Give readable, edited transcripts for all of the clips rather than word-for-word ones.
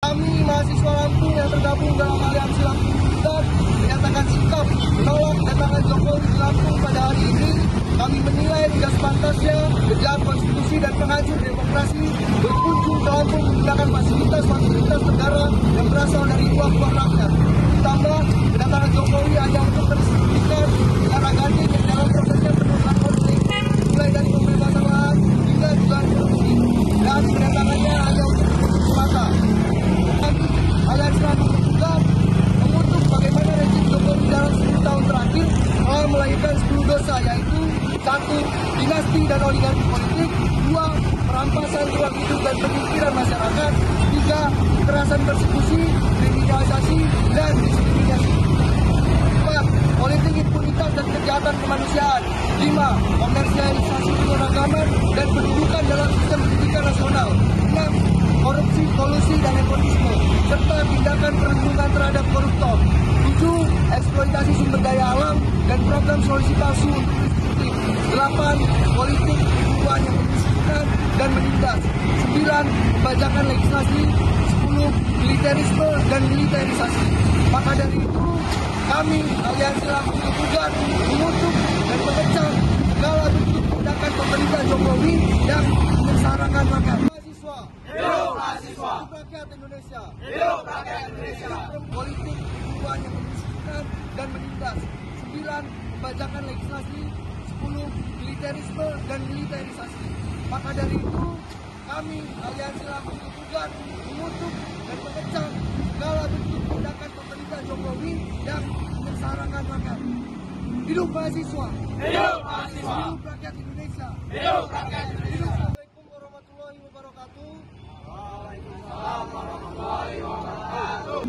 Kami mahasiswa Lampung yang tergabung dalam aliansi Lampung Pintar menyatakan sikap menolak kedatangan Jokowi di Lampung pada hari ini. Kami menilai tidak sepantasnya pejabat konstitusi dan penghancur demokrasi berkunjung ke Lampung menggunakan fasilitas negara yang berasal dari uang rakyat. Ditambah kedatangan Jokowi hanya untuk mendistribusikan cara ganti yang dalam prosesnya penuh konflik, mulai dari pembebasan lahan hingga dugaan korupsi, dan kedatangannya hanya untuk semata. Aliansi Lampung juga mengutuk bagaimana rejim Jokowi dalam 10 tahun terakhir telah melahirkan 10 dosa, yaitu 1. Dinasti dan oligarki politik, 2. Perampasan ruang hidup dan pemikiran masyarakat, 3. Kekerasan persekusi, kriminalisasi, dan diskriminasi, 4. Politik impunitas dan kejahatan kemanusiaan, 5. Komersialisasi keberagaman dan pendudukan dalam sistem pendidikan nasional, 6. Korupsi, kolusi, dan nepotisme, serta tindakan perlindungan terhadap koruptor, 7. Eksploitasi sumber daya alam dan program solusi palsu untuk eksekutif, 8. Politik penipuan yang memiskinkan dan menindas, 9. Pembajakan legislasi, 10. Militerisme dan militerisasi. Maka dari itu, kami aliansi Lampung Gugat mengutuk dan mengecam segala bentuk tindakan pemerintah Jokowi yang menyengsarakan rakyat. Hidup mahasiswa! Hidup rakyat Indonesia! Hidup rakyat Indonesia! Politik penipuan yang memiskinkan dan menindas, 9. Pembajakan legislasi, 10. Militerisme dan militerisasi. Maka dari itu, kami aliansi Lampung Gugat mengutuk dan mengecam segala bentuk tindakan pemerintah Jokowi yang menyengsarakan rakyat. Hidup mahasiswa! Hidup mahasiswa! Hidup rakyat Indonesia! Hidup rakyat Indonesia! Assalamualaikum warahmatullahi wabarakatuh. Waalaikumsalam warahmatullahi wabarakatuh.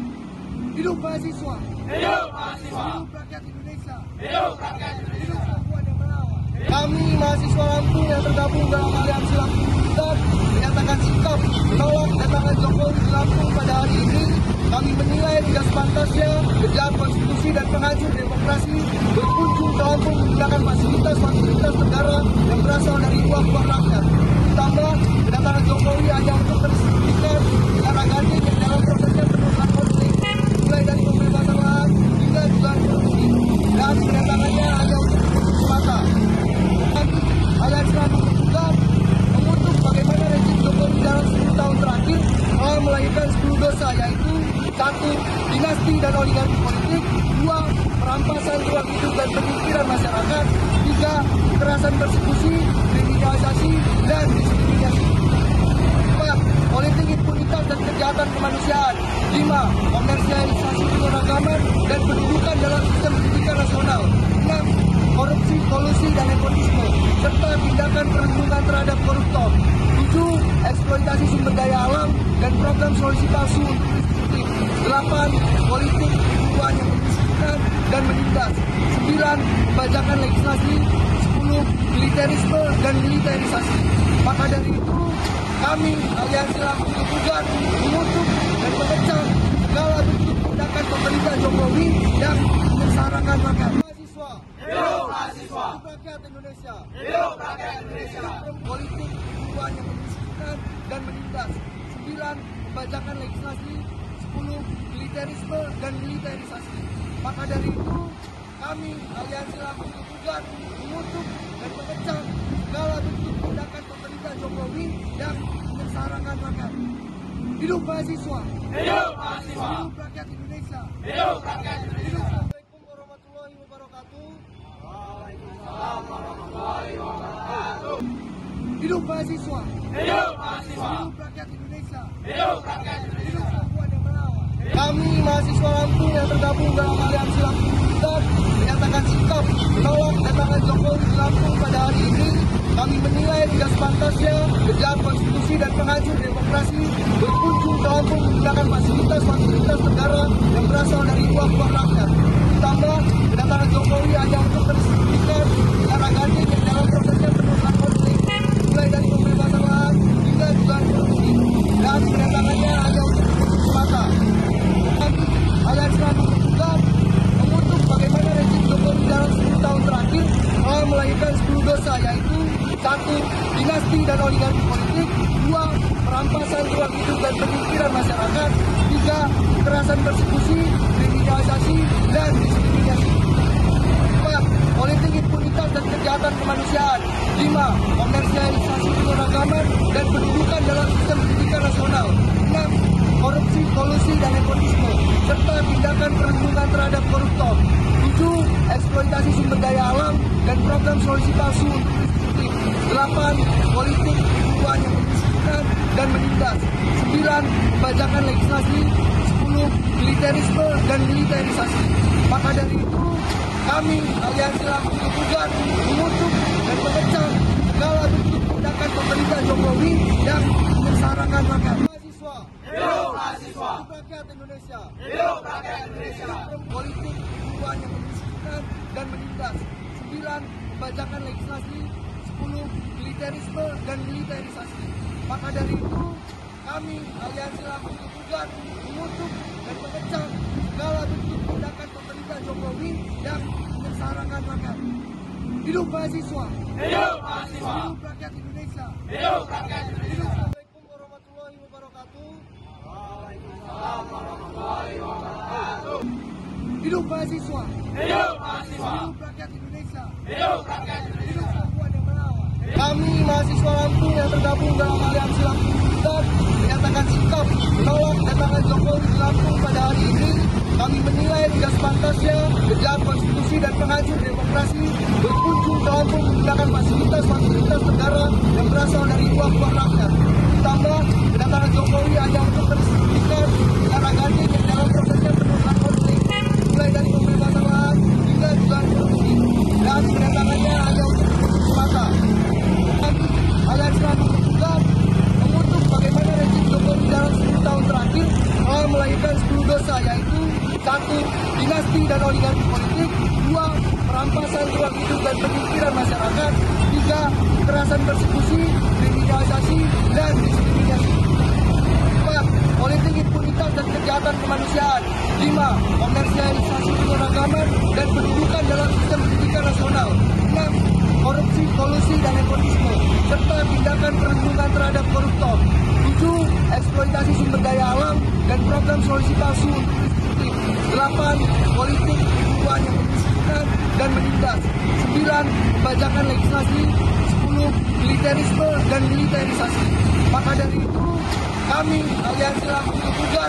Hidup mahasiswa! Hidup mahasiswa! Hidup rakyat Indonesia! Hidup rakyat Indonesia! Hidup Papua yang melawan. Kami mahasiswa Lampung yang tergabung dalam aliansi Lampung Pintar menyatakan sikap menolak kedatangan Jokowi di Lampung pada hari ini. Kami menilai tidak sepantasnya pejabat konstitusi dan penghancur demokrasi berkunjung ke Lampung menggunakan fasilitas negara yang berasal dari uang rakyat. Ditambah kedatangan Jokowi hanya untuk mendistribusikan cara ganti yang dalam prosesnya penuh konflik, mulai dari pembebasan lahan hingga dugaan korupsi, dan kedatangannya hanya untuk semata. Aliansi Lampung juga mengutuk bagaimana rejim Jokowi dalam 10 tahun terakhir telah melahirkan 10 dosa, yaitu 1. Dinasti dan oligarki politik, 2. Perampasan ruang hidup dan pemikiran masyarakat, 3. Kekerasan persekusi, kriminalisasi, dan diskriminasi, 4. Politik impunitas dan kejahatan kemanusiaan, 5. Komersialisasi keberagaman dan pendudukan dalam sistem pendidikan nasional, 6. Korupsi, kolusi, dan nepotisme, serta tindakan perlindungan terhadap koruptor, 7. Eksploitasi sumber daya alam dan program solusi palsu untuk eksekutif, 8. Politik penipuan yang memiskinkan dan menindas, 9. Pembajakan legislasi, 10. Militerisme dan militerisasi. Maka dari itu, kami aliansi Lampung Gugat mengutuk dan mengecam segala bentuk tindakan pemerintah Jokowi yang menyengsarakan rakyat. Hidup mahasiswa! Hidup rakyat Indonesia! Hidup rakyat Indonesia! Politik penipuan yang memiskinkan dan menindas, 9. Pembajakan legislasi, 10. Militerisme dan militerisasi. Maka dari itu, kami aliansi Lampung Gugat mengutuk dan mengecam segala bentuk tindakan pemerintah Jokowi yang menyengsarakan rakyat. Hidup mahasiswa! Hidup mahasiswa! Hidup rakyat Indonesia! Hidup rakyat Indonesia! Assalamualaikum warahmatullahi wabarakatuh. Waalaikumsalam warahmatullahi wabarakatuh. Hidup mahasiswa! Hidup mahasiswa! Hidup rakyat Indonesia! Hidup rakyat Indonesia! Hidup Papua yang melawan. Kami mahasiswa Lampung yang tergabung dalam aliansi Lampung Pintar menyatakan sikap menolak kedatangan Jokowi di Lampung pada hari ini. Kami menilai tidak sepantasnya pejabat konstitusi dan penghancur demokrasi berkunjung ke Lampung menggunakan fasilitas negara yang berasal dari uang rakyat. Ditambah kedatangan Jokowi hanya untuk mendistribusikan cara ganti yang dalam prosesnya penuh konflik, mulai dari pembebasan lahan hingga dugaan korupsi, dan kedatangannya hanya untuk semata. Aliansi Lampung juga mengutuk bagaimana rejim Jokowi dalam 10 tahun terakhir telah melahirkan 10 dosa, yaitu 1. Dinasti dan oligarki politik, 2. Perampasan ruang hidup dan pemikiran masyarakat, program solusi palsu untuk eksekutif. 8. Politik pembunuhan yang memiskinkan dan menindas. 9. Pembajakan legislasi. 10. Militerisme dan militerisasi. Maka dari itu, kami Aliansi Lampung Gugat mengutuk dan mengecam segala bentuk tindakan pemerintah Jokowi yang menyengsarakan rakyat. Mahasiswa, Hidup mahasiswa. hidup rakyat Indonesia. Hidup rakyat Indonesia. Politik pembunuhan yang memiskinkan dan menindas. 9. Pembajakan legislasi. 10. Militerisme dan militerisasi. Maka dari itu, kami Aliansi Lampung Gugat mengutuk dan mengecam segala bentuk tindakan pemerintah Jokowi yang menyengsarakan rakyat. Hidup mahasiswa. Hidup mahasiswa. Hidup rakyat Indonesia. Hidup rakyat Indonesia. Assalamualaikum warahmatullahi wabarakatuh. Waalaikumsalam warahmatullahi wabarakatuh. Hidup mahasiswa. Hidup mahasiswa. Hidup rakyat Indonesia. Hidup rakyat Indonesia. Hidup perempuan yang melawan. Kami mahasiswa Lampung yang tergabung dalam Aliansi Lampung Gugat menyatakan sikap menolak kedatangan Jokowi di Lampung pada hari ini. Kami menilai tidak sepantasnya penjahat konstitusi dan penghancur demokrasi berkunjung ke Lampung menggunakan fasilitas negara yang berasal dari uang rakyat. Ditambah, kedatangan Jokowi hanya untuk mendistribusikan negara ganding yang dalam prosesnya penuh konflik, mulai dari pembebasan lahan hingga dugaan korupsi. Dan kedatangannya hanya untuk semata. Aliansi Lampung Gugat mengutuk bagaimana rejim Jokowi dalam 10 tahun terakhir telah melahirkan 10 dosa, yaitu 1. Dinasti dan oligarki politik. 2. Perampasan ruang hidup dan pemikiran masyarakat. 3. Kekerasan persekusi, kriminalisasi, dan diskriminasi. 4. Politik impunitas dan kejahatan kemanusiaan. 5. Komersialisasi keberagaman dan pendidikan dalam sistem pendidikan nasional. 6. Korupsi, kolusi, dan nepotisme, serta tindakan perlindungan terhadap koruptor. 7. Eksploitasi sumber daya alam dan program solusi palsu untuk eksekutif. 8. Politik pembunuhan yang memiskinkan dan menindas. 9. Pembajakan legislasi. 10. Militerisme dan militerisasi. Maka dari itu, kami Aliansi Lampung Gugat